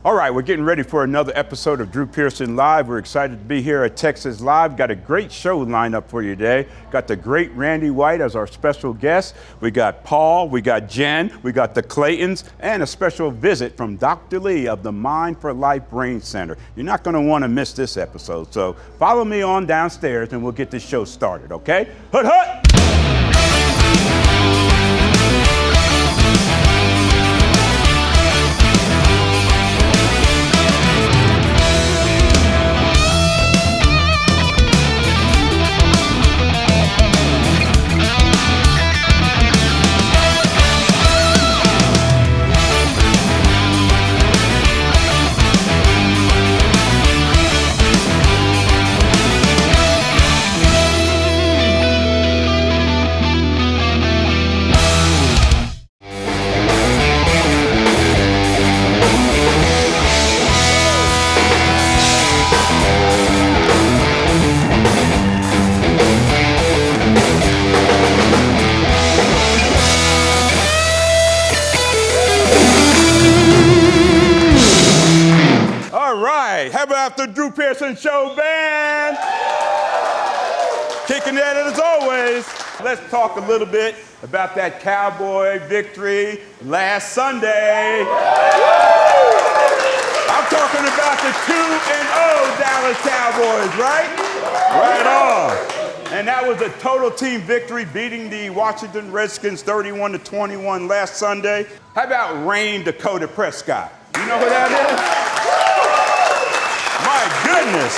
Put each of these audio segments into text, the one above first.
All right, we're getting ready for another episode of Drew Pearson Live. We're excited to be here at Texas Live. Got a great show lined up for you today. Got the great Randy White as our special guest. We got Paul, we got Jen, we got the Claytons, and a special visit from Dr. Lee of the Mind for Life Brain Center. You're not going to want to miss this episode, so follow me on downstairs and we'll get this show started, okay? Hut, hut! How about the Drew Pearson Show Band? Kicking at it as always. Let's talk a little bit about that Cowboy victory last Sunday. I'm talking about the 2-0 Dallas Cowboys, right? Right on. And that was a total team victory, beating the Washington Redskins 31-21 last Sunday. How about Rain Dakota Prescott? You know who that is? My goodness.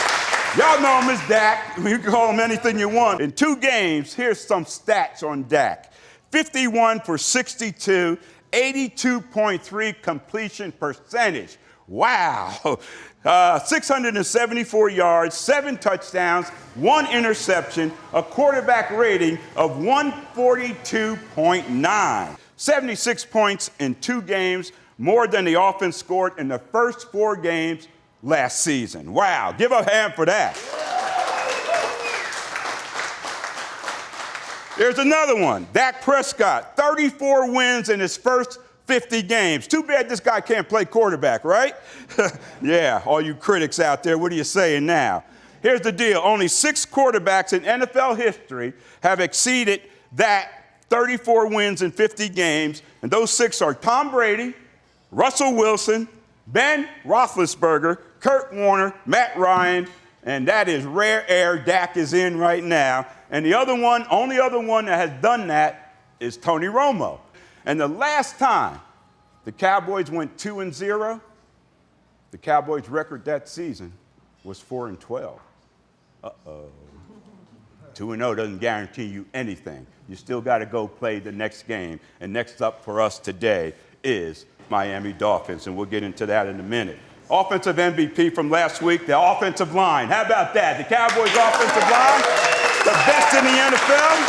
Y'all know him as Dak. You can call him anything you want. In 2 games, here's some stats on Dak. 51 for 62, 82.3 completion percentage. Wow. 674 yards, 7 touchdowns, 1 interception, a quarterback rating of 142.9. 76 points in 2 games, more than the offense scored in the first 4 games last season. Wow, give a hand for that. There's another one. Dak Prescott, 34 wins in his first 50 games. Too bad this guy can't play quarterback, right? Yeah, all you critics out there, what are you saying now? Here's the deal. Only 6 quarterbacks in NFL history have exceeded that 34 wins in 50 games, and those 6 are Tom Brady, Russell Wilson, Ben Roethlisberger, Kurt Warner, Matt Ryan, and that is rare air. Dak is in right now. And the other one, only other one that has done that is Tony Romo. And the last time the Cowboys went 2-0, the Cowboys' record that season was 4-12. Uh-oh. 2-0 doesn't guarantee you anything. You still got to go play the next game. And next up for us today is Miami Dolphins, and we'll get into that in a minute. Offensive MVP from last week, the offensive line. How about that? The Cowboys' offensive line, the best in the NFL,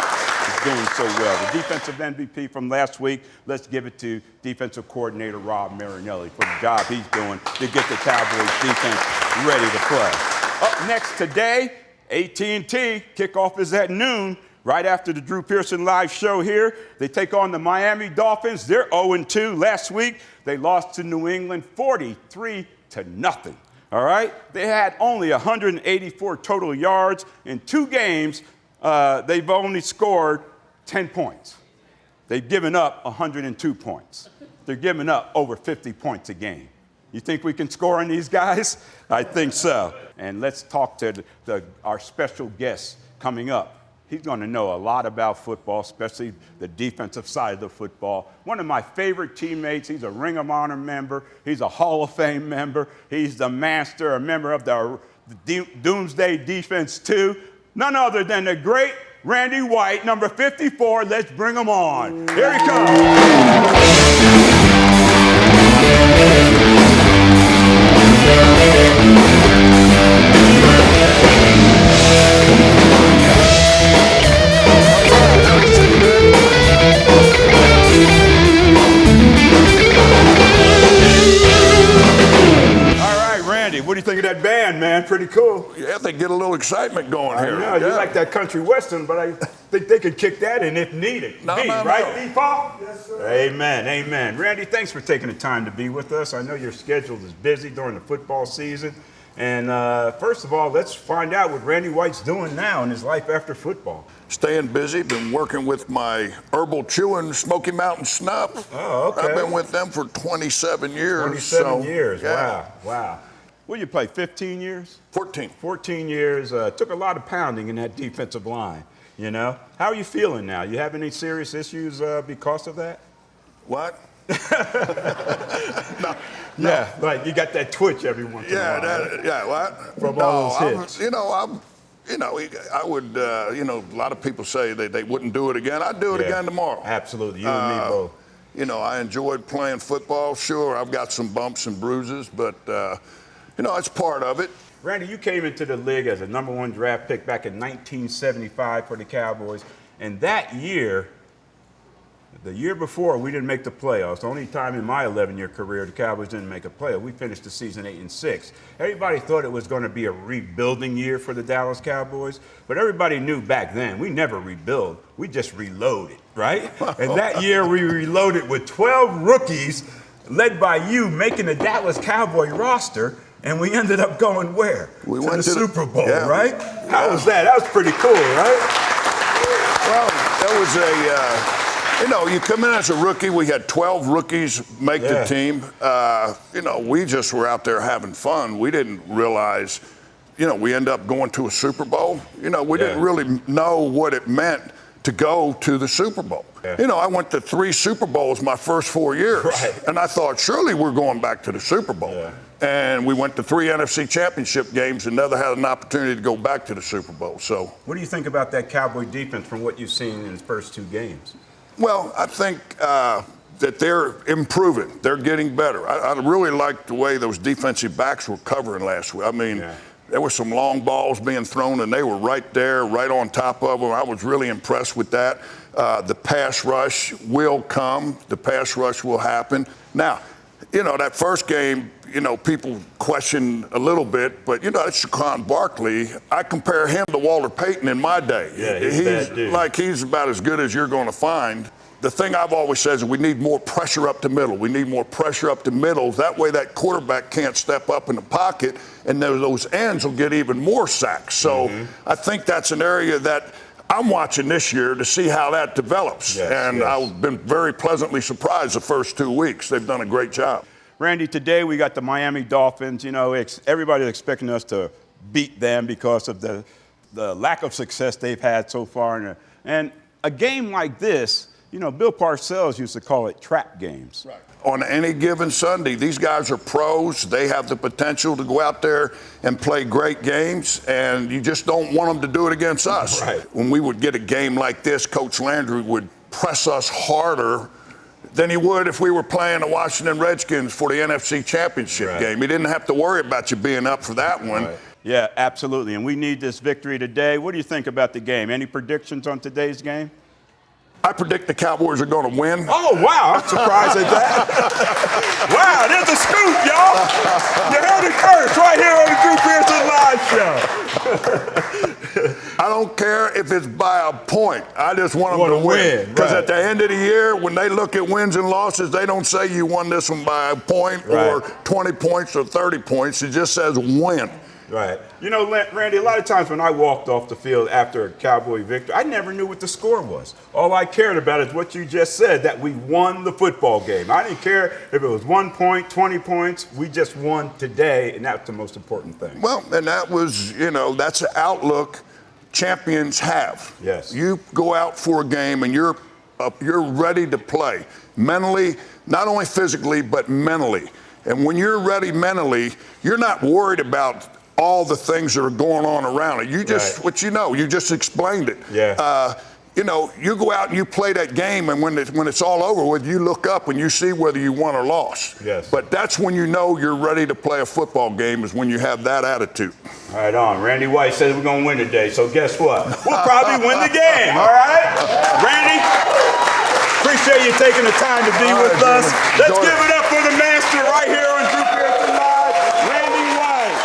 is doing so well. The defensive MVP from last week, let's give it to defensive coordinator Rob Marinelli for the job he's doing to get the Cowboys defense ready to play. Up next today, AT&T, kickoff is at noon. Right after the Drew Pearson Live show here, they take on the Miami Dolphins. They're 0-2. Last week, they lost to New England 43-0. All right? They had only 184 total yards. In 2 games, they've only scored 10 points. They've given up 102 points. They're giving up over 50 points a game. You think we can score on these guys? I think so. And let's talk to our special guest coming up. He's going to know a lot about football, especially the defensive side of the football. One of my favorite teammates. He's a Ring of Honor member. He's a Hall of Fame member. He's the Manster, a member of the Doomsday Defense too. None other than the great Randy White, number 54. Let's bring him on. Here he comes. what do you think of that band, man? Pretty cool. Yeah, they get a little excitement going here. I know, you like that country western, but I think they could kick that in if needed. No. Right, Paul? Yes, sir. Amen, amen. Randy, thanks for taking the time to be with us. I know your schedule is busy during the football season. And first of all, let's find out what Randy White's doing now in his life after football. Staying busy, been working with my herbal chewing Smoky Mountain Snuff. Oh, okay. I've been with them for 27 years. 27 years, yeah. Wow. What did you play, 15 years? 14. 14 years, took a lot of pounding in that defensive line, you know? How are you feeling now? You have any serious issues because of that? What? No. Yeah, like you got that twitch every once in a while. Right? Yeah, what? From all those hits. I would, a lot of people say they wouldn't do it again. I'd do it again tomorrow. Absolutely, you and me both. I enjoyed playing football. Sure, I've got some bumps and bruises, but, it's part of it. Randy, you came into the league as a #1 draft pick back in 1975 for the Cowboys. And that year, the year before, we didn't make the playoffs. The only time in my 11-year career the Cowboys didn't make a playoff. We finished the season 8-6. Everybody thought it was going to be a rebuilding year for the Dallas Cowboys, but everybody knew back then we never rebuild. We just reloaded, right? And that year we reloaded with 12 rookies led by you making the Dallas Cowboy roster, and we ended up going where? We to went the to Super Bowl, yeah. right? How was that? That was pretty cool, right? Well, that was you come in as a rookie. We had 12 rookies make the team. We just were out there having fun. We didn't realize, we end up going to a Super Bowl. We didn't really know what it meant to go to the Super Bowl. Yeah. I went to 3 Super Bowls my first 4 years. Right. And I thought, surely we're going back to the Super Bowl. Yeah. And we went to 3 NFC Championship games and never had an opportunity to go back to the Super Bowl. So, what do you think about that Cowboy defense from what you've seen in his first 2 games? Well, I think that they're improving. They're getting better. I really liked the way those defensive backs were covering last week. I mean, there were some long balls being thrown, and they were right there, right on top of them. I was really impressed with that. The pass rush will come. The pass rush will happen. Now, that first game, people question a little bit, but, it's Saquon Barkley. I compare him to Walter Payton in my day. Yeah, he's a bad dude. He's about as good as you're going to find. The thing I've always said is we need more pressure up the middle. We need more pressure up the middle. That way that quarterback can't step up in the pocket, and those ends will get even more sacks. So I think that's an area that I'm watching this year to see how that develops. I've been very pleasantly surprised the first 2 weeks. They've done a great job. Randy, today we got the Miami Dolphins. Everybody's expecting us to beat them because of the lack of success they've had so far. And a game like this, Bill Parcells used to call it trap games. Right. On any given Sunday, these guys are pros. They have the potential to go out there and play great games, and you just don't want them to do it against us. Right. When we would get a game like this, Coach Landry would press us harder than he would if we were playing the Washington Redskins for the NFC Championship game. He didn't have to worry about you being up for that one. Right. Yeah, absolutely. And we need this victory today. What do you think about the game? Any predictions on today's game? I predict the Cowboys are going to win. Oh, wow. I'm surprised at that. Wow, there's a scoop, y'all. You heard it first right here on the Drew Pearson Live Show. I don't care if it's by a point. I just want them to win. Because at the end of the year, when they look at wins and losses, they don't say you won this one by a point or 20 points or 30 points. It just says win. Right. Randy, a lot of times when I walked off the field after a Cowboy victory, I never knew what the score was. All I cared about is what you just said, that we won the football game. I didn't care if it was 1 point, 20 points. We just won today, and that's the most important thing. Well, and that was, that's an outlook champions have. Yes. You go out for a game, and you're ready to play mentally, not only physically, but mentally. And when you're ready mentally, you're not worried about all the things that are going on around it. You just, you just explained it. Yeah. You go out and you play that game, and when it's all over with, you look up and you see whether you won or lost. Yes. But that's when you know you're ready to play a football game, is when you have that attitude. Right on. Randy White says we're going to win today, so guess what? We'll probably win the game, all right? Randy, appreciate you taking the time to be with us. Let's give it up for the Manster right here on Drew Pearson Live, Randy White.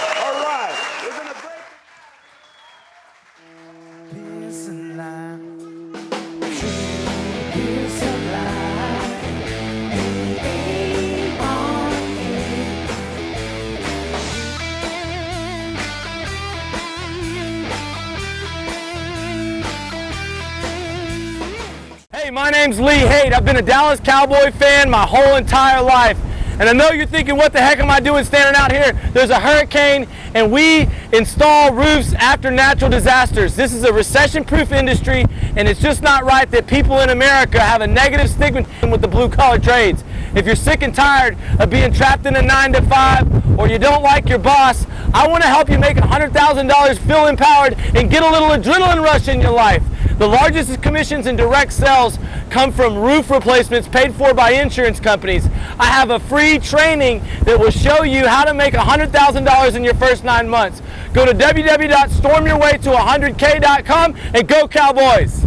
My name's Lee Haight. I've been a Dallas Cowboy fan my whole entire life. And I know you're thinking, what the heck am I doing standing out here? There's a hurricane, and we install roofs after natural disasters. This is a recession-proof industry, and it's just not right that people in America have a negative stigma with the blue-collar trades. If you're sick and tired of being trapped in a 9-to-5, or you don't like your boss, I want to help you make $100,000, feel empowered, and get a little adrenaline rush in your life. The largest commissions in direct sales come from roof replacements paid for by insurance companies. I have a free training that will show you how to make $100,000 in your first 9 months. Go to www.stormyourwayto100k.com and go Cowboys!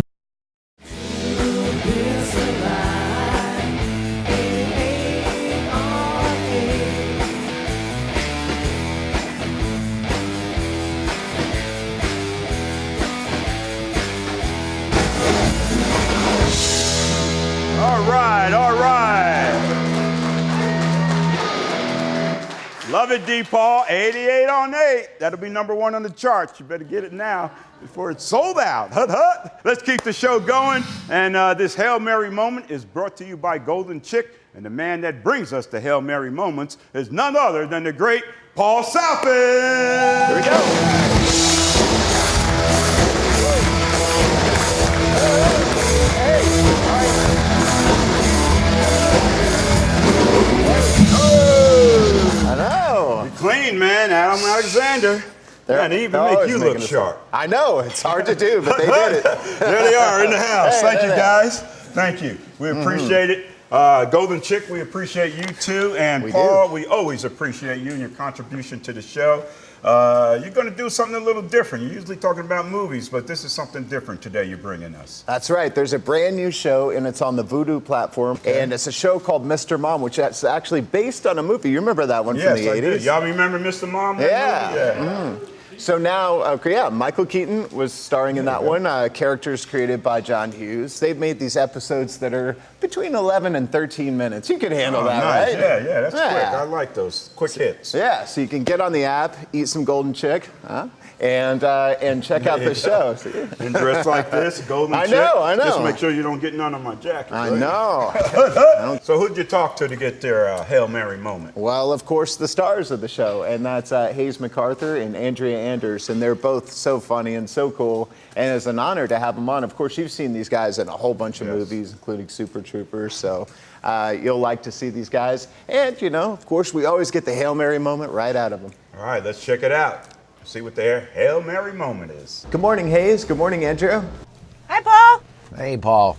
All right. Love it, D-Paul. 88 on 8. That'll be #1 on the charts. You better get it now before it's sold out. Hut, hut. Let's keep the show going. And this Hail Mary moment is brought to you by Golden Chick. And the man that brings us the Hail Mary moments is none other than the great Paul Southern. Here we go. I know. You're clean, man. Adam Alexander. Man, they even make you look sharp. I know. It's hard to do, but they did it. There they are in the house. Thank you, guys. Thank you. We appreciate it. Golden Chick, we appreciate you too. And Paul, we always appreciate you and your contribution to the show. You're going to do something a little different. You're usually talking about movies, but this is something different today you're bringing us. That's right. There's a brand new show, and it's on the Vudu platform. Okay. And it's a show called Mr. Mom, which is actually based on a movie. You remember that one from the 80s? Yes, y'all remember Mr. Mom? Yeah. Yeah. So now, Michael Keaton was starring in that one. Characters created by John Hughes. They've made these episodes that are between 11 and 13 minutes. You can handle that, nice. right? Yeah, that's quick. I like those quick hits. Yeah, so you can get on the app, eat some Golden Chick, and check out the show. And dressed like this, Golden Chick. I know. Just make sure you don't get none on my jacket. I right? know. So who'd you talk to get their Hail Mary moment? Well, of course, the stars of the show, and that's Hayes MacArthur and Andrea Anders, and they're both so funny and so cool, and it's an honor to have them on. Of course, you've seen these guys in a whole bunch of movies, including Super Troopers, so you'll like to see these guys. And, of course, we always get the Hail Mary moment right out of them. All right, let's check it out. See what their Hail Mary moment is. Good morning, Hayes. Good morning, Andrea. Hi, Paul. Hey, Paul.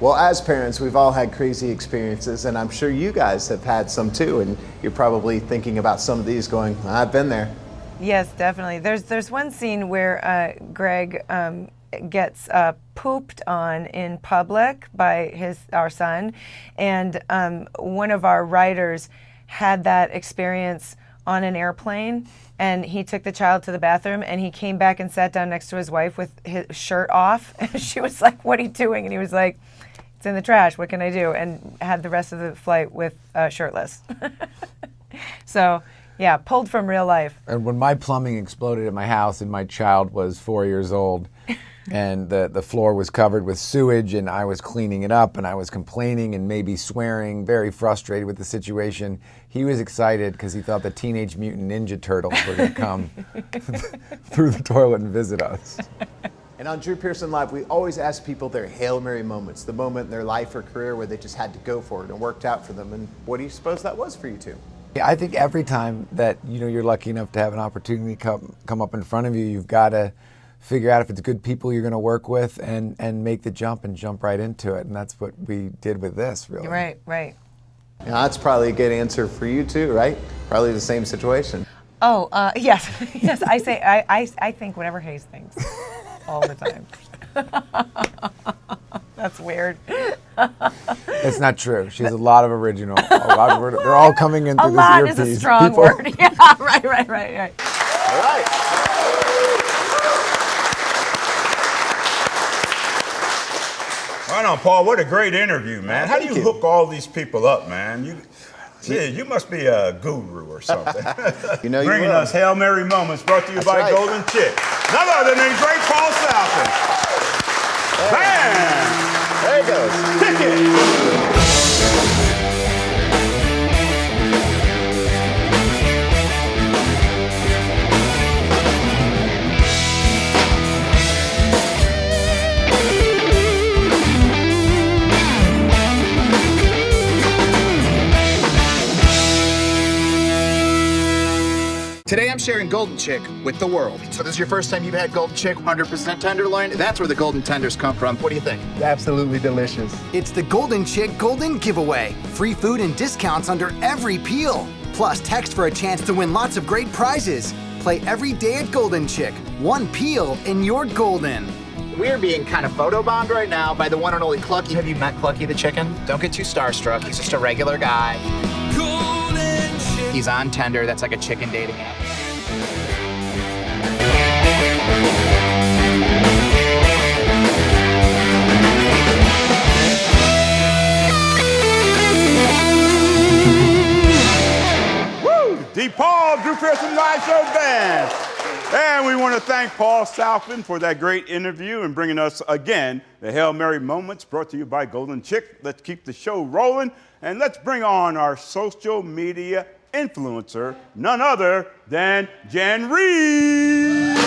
Well, as parents, we've all had crazy experiences, and I'm sure you guys have had some too, and you're probably thinking about some of these going, I've been there. Yes, definitely. There's one scene where Greg gets pooped on in public by our son, and one of our writers had that experience on an airplane, and he took the child to the bathroom, and he came back and sat down next to his wife with his shirt off, and she was like, what are you doing? And he was like, it's in the trash, what can I do? And had the rest of the flight with shirtless. So, yeah, pulled from real life. And when my plumbing exploded at my house and my child was 4 years old and the floor was covered with sewage and I was cleaning it up and I was complaining and maybe swearing, very frustrated with the situation, he was excited because he thought the Teenage Mutant Ninja Turtles were going to come through the toilet and visit us. And on Drew Pearson Live, we always ask people their Hail Mary moments, the moment in their life or career where they just had to go for it and worked out for them. And what do you suppose that was for you two? Yeah, I think every time that you're lucky enough to have an opportunity come up in front of you, you've got to figure out if it's good people you're going to work with and make the jump and jump right into it. And that's what we did with this, really. Right. Yeah, that's probably a good answer for you too, right? Probably the same situation. Oh, yes. Yes, I think whatever Hayes thinks all the time. That's weird. It's not true. She has a lot of original. They're all coming in through this earpiece. A lot is a strong word. Yeah, right. All right. Right on, Paul. What a great interview, man. How do you hook all these people up, man? You must be a guru or something. Bringing us Hail Mary moments brought to you by Golden Chick. None other than great Paul Southern. Man! There he goes. Kick it. Today I'm sharing Golden Chick with the world. So this is your first time you've had Golden Chick 100% tenderloin? That's where the Golden Tenders come from. What do you think? Absolutely delicious. It's the Golden Chick Golden Giveaway. Free food and discounts under every peel. Plus, text for a chance to win lots of great prizes. Play every day at Golden Chick. One peel and you're golden. We're being kind of photobombed right now by the one and only Clucky. Have you met Clucky the chicken? Don't get too starstruck. He's just a regular guy. He's on Tinder. That's like a chicken dating app. Woo! DePaul, Drew Pearson Live Show Band. And we want to thank Paul Southland for that great interview and bringing us again the Hail Mary Moments brought to you by Golden Chick. Let's keep the show rolling and let's bring on our social media influencer, none other than Jen Rhys.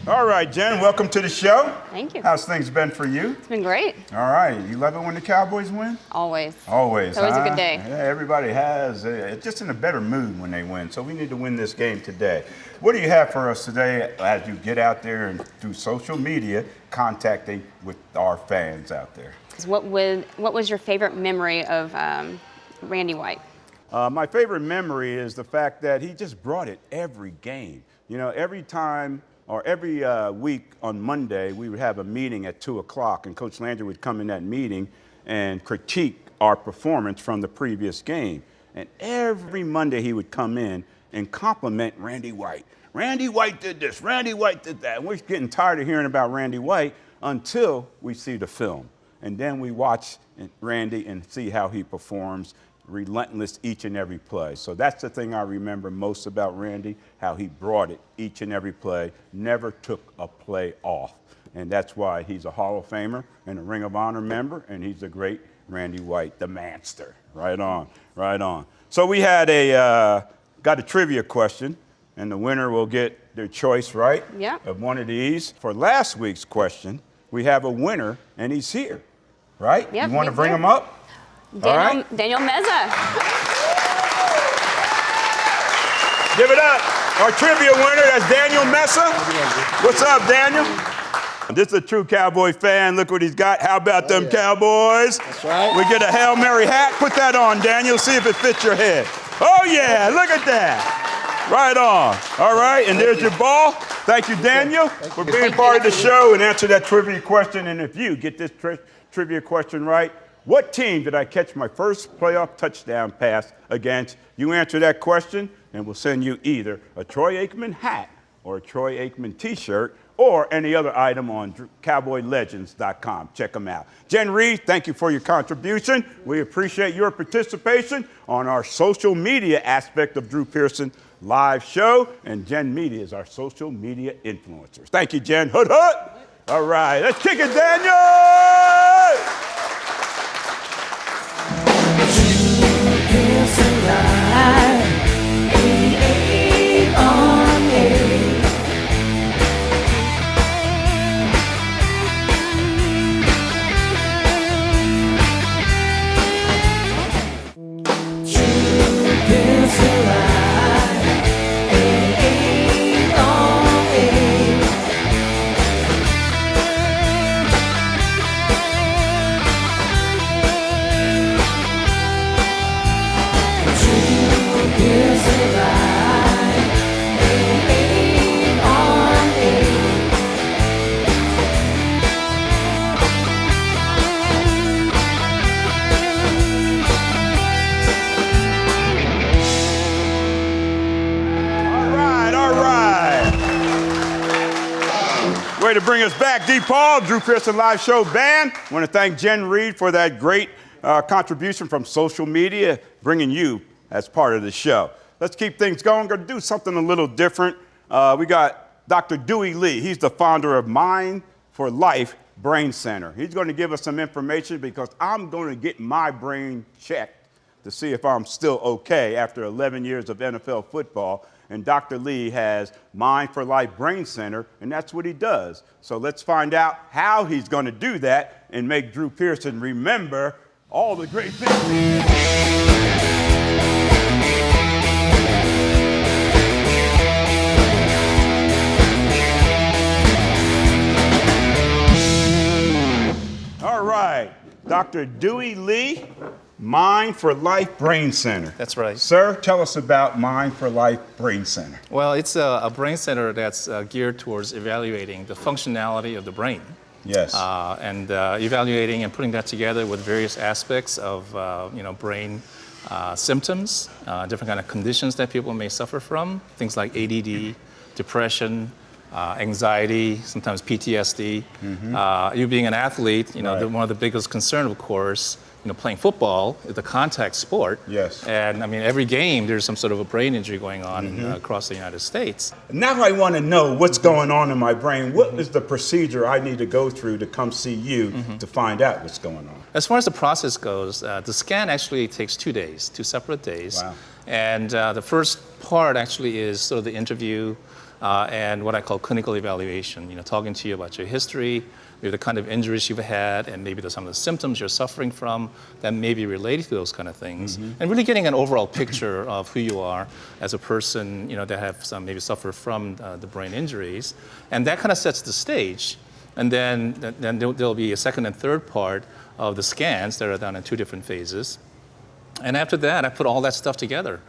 All right, Jen, welcome to the show. Thank you. How's things been for you? It's been great. All right, you love it when the Cowboys win? Always. Always. It's always a good day. Yeah, everybody has. It's just in a better mood when they win. So we need to win this game today. What do you have for us today as you get out there and through social media contacting with our fans out there? What was your favorite memory of Randy White? My favorite memory is the fact that he just brought it every game. You know, every time or every week on Monday, we would have a meeting at 2 o'clock, and Coach Landry would come in that meeting and critique our performance from the previous game. And every Monday, he would come in and compliment Randy White. Randy White did this, Randy White did that. And we're getting tired of hearing about Randy White until we see the film. And then we watch Randy and see how he performs, relentless each and every play. So that's the thing I remember most about Randy, how he brought it each and every play, never took a play off. And that's why he's a Hall of Famer and a Ring of Honor member, and he's the great Randy White, the Manster. Right on, right on. So we had got a trivia question, and the winner will get their choice, right? Yeah. Of one of these. For last week's question, we have a winner, and he's here, right? Yep, you want to he's bring here. him up? Daniel Meza. Give it up. Our trivia winner, that's Daniel Meza. What's up, Daniel? This is a true Cowboy fan. Look what he's got. How about them Cowboys? That's right. We get a Hail Mary hat. Put that on, Daniel. See if it fits your head. Oh, yeah. Look at that. Right on. All right. And there's your ball. Thank you, Daniel, for being part of the show and answer that trivia question. And if you get this trivia question right, what team did I catch my first playoff touchdown pass against? You answer that question, and we'll send you either a Troy Aikman hat or a Troy Aikman t-shirt or any other item on CowboyLegends.com. Check them out. Jen Rhys, thank you for your contribution. We appreciate your participation on our social media aspect of Drew Pearson live show, and Jen Media is our social media influencers. Thank you, Jen. Hood, hood. All right, let's kick it, Daniel! Way to bring us back, DePaul, Drew Pearson Live Show Band. I want to thank Jen Rhys for that great contribution from social media. bringing you as part of the show. Let's keep things going. Going to do something a little different. We got Dr. Dewey Lee. He's the founder of Mind for Life Brain Center. He's going to give us some information because I'm going to get my brain checked to see if I'm still okay after 11 years of NFL football. And Dr. Lee has Mind for Life Brain Center, and that's what he does. So let's find out how he's going to do that and make Drew Pearson remember all the great things he did. All right, Dr. Dewey Lee, Mind for Life Brain Center. That's right. Sir, tell us about Mind for Life Brain Center. Well, it's a brain center that's geared towards evaluating the functionality of the brain. Yes. And evaluating and putting that together with various aspects of brain symptoms, different kind of conditions that people may suffer from, things like ADD, depression, anxiety, sometimes PTSD. You being an athlete, one of the biggest concern, of course, playing football is a contact sport. Yes. And I mean, every game there's some sort of a brain injury going on across the United States. Now I want to know what's going on in my brain. What is the procedure I need to go through to come see you to find out what's going on? As far as the process goes, the scan actually takes 2 days, 2 separate days. Wow. And the first part actually is sort of the interview and what I call clinical evaluation, talking to you about your history, maybe the kind of injuries you've had, and maybe some of the symptoms you're suffering from that may be related to those kind of things, and really getting an overall picture of who you are as a person, that have some maybe suffer from the brain injuries, and that kind of sets the stage. And then there'll be a second and third part of the scans that are done in 2 different phases. And after that, I put all that stuff together.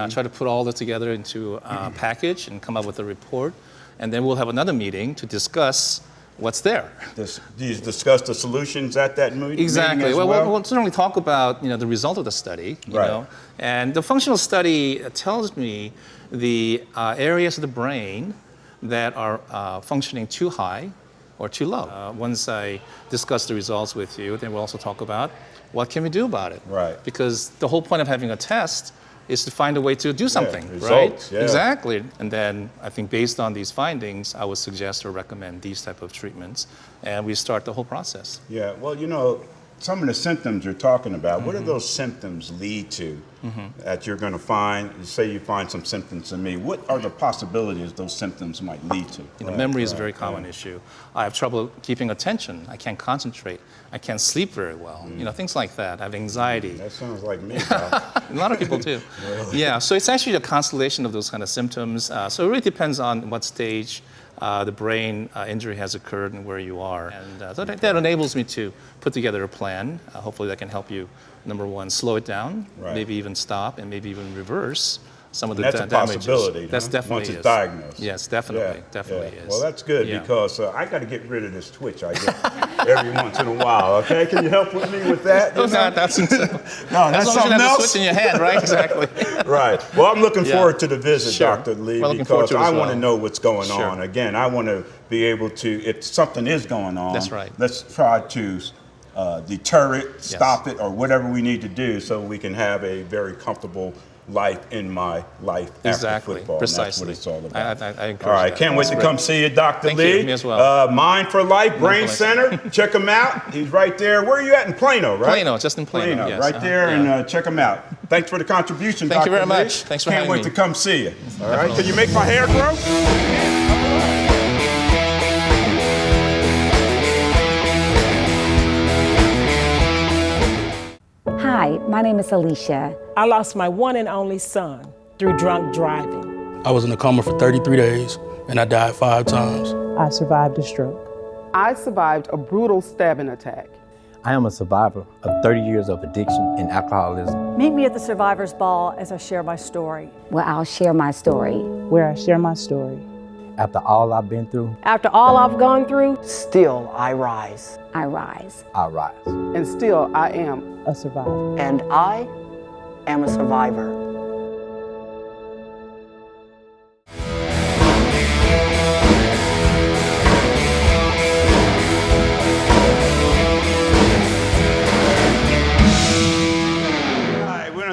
Try to put all that together into a package and come up with a report. And then we'll have another meeting to discuss what's there. Do you discuss the solutions at that meeting? Exactly. As we'll certainly talk about the result of the study. You know? And the functional study tells me the areas of the brain that are functioning too high or too low. Once I discuss the results with you, then we'll also talk about what can we do about it. Right. Because the whole point of having a test is to find a way to do something, results, right? Exactly. And then I think based on these findings, I would suggest or recommend these type of treatments, and we start the whole process. Yeah, well, some of the symptoms you're talking about, what do those symptoms lead to that you're going to find? Say you find some symptoms in me. What are the possibilities those symptoms might lead to? Memory is a very common issue. I have trouble keeping attention. I can't concentrate. I can't sleep very well. Things like that. I have anxiety. That sounds like me. A lot of people do. Really? Yeah, so it's actually a constellation of those kind of symptoms. So it really depends on what stage the brain injury has occurred and where you are. And so that enables me to put together a plan. Hopefully that can help you, number one, slow it down, maybe even stop, and maybe even reverse some of the damages. That's a possibility. That's definitely once it's diagnosed. Yes, definitely, definitely is. Well, that's good because I got to get rid of this twitch I get every once in a while. Okay, can you help with me with that? That's something something else. Switch in your hand, right? Exactly. Right. Well, I'm looking forward to the visit, Dr. Lee, because I want to know what's going on. Again, I want to be able to, if something is going on, that's right. Let's try to deter it, stop it, or whatever we need to do so we can have a very comfortable life in my life after football. Precisely. And that's what it's all about. I encourage all right, that. can't wait to come see you, Dr. Thank Lee. you. Me as well. Mind for Life Brain Center. Check him out. He's right there. Where are you at in Plano, right? Plano, just in Plano. Yes. Right there, and check him out. Thanks for the contribution, Dr. Lee. Thank you very much. Thanks for having me. Can't wait to come see you. All right, can you make my hair grow? Hi, my name is Alicia. I lost my one and only son through drunk driving. I was in a coma for 33 days, and I died 5 times. I survived a stroke. I survived a brutal stabbing attack. I am a survivor of 30 years of addiction and alcoholism. Meet me at the Survivor's Ball as I share my story. Where I'll share my story. Where I share my story. After all I've been through. After all I've gone through. Still I rise. I rise. I rise. And still I am a survivor. And I am a survivor.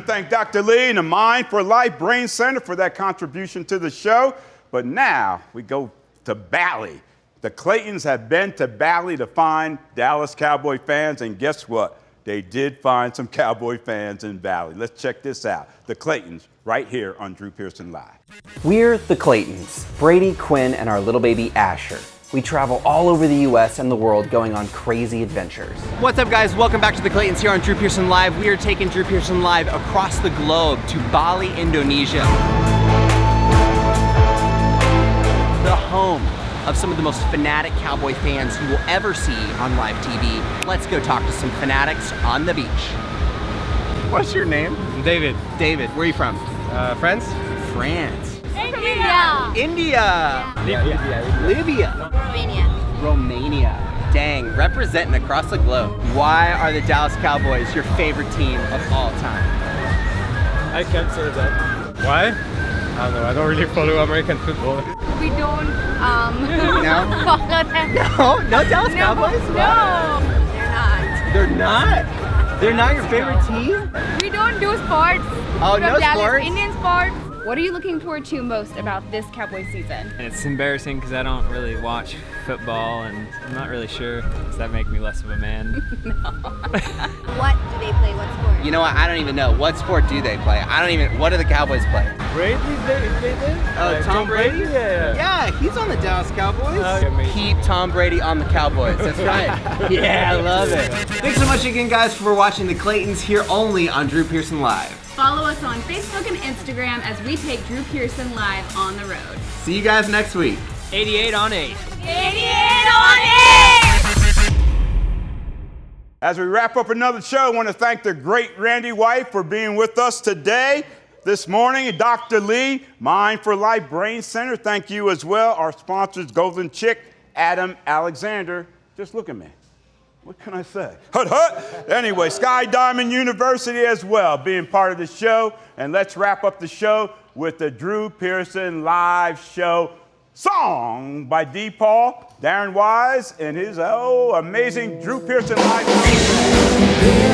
Thank Dr. Dr. Lee and the Mind for Life Brain Center for that contribution to the show. But now we go to Bali. The Claytons have been to Bali to find Dallas Cowboy fans, and guess what? They did find some Cowboy fans in Bali. Let's check this out. The Claytons, right here on Drew Pearson Live. We're the Claytons, Brady, Quinn, and our little baby Asher. We travel all over the US and the world going on crazy adventures. What's up, guys? Welcome back to the Claytons here on Drew Pearson Live. We are taking Drew Pearson Live across the globe to Bali, Indonesia. The home of some of the most fanatic Cowboy fans you will ever see on live TV. Let's go talk to some fanatics on the beach. What's your name? David. David, where are you from? France? France. India. India. Libya. Romania. Romania. Dang, representing across the globe. Why are the Dallas Cowboys your favorite team of all time? I can't say that. Why? I don't know. I don't really follow American football. We don't No? follow them. No Dallas Cowboys? No. They're not. They're not? They're not your favorite team? We don't do sports. Oh, From no Dallas. sports? Indian sports. What are you looking forward to most about this Cowboy season? And it's embarrassing because I don't really watch football and I'm not really sure. Does that make me less of a man? What do they play? What sport? You know what? I don't even know. What sport do they play? What do the Cowboys play? Brady, they did? Tom Brady? Yeah. Yeah, he's on the Dallas Cowboys. Okay. Keep Tom Brady on the Cowboys. That's right. Yeah, I love it. Thanks so much again, guys, for watching the Claytons here only on Drew Pearson Live. Follow us on Facebook and Instagram as we take Drew Pearson Live on the road. See you guys next week. 88 on 8. 88 on 8! As we wrap up another show, I want to thank the great Randy White for being with us today. This morning, Dr. Lee, Mind for Life Brain Center, thank you as well. Our sponsors, Golden Chick, Adam Alexander. Just look at me. What can I say? Hut, hut. Anyway, Sky Diamond University as well, being part of the show. And let's wrap up the show with the Drew Pearson Live Show song by D. Paul, Darren Wise, and his amazing Drew Pearson Live Show.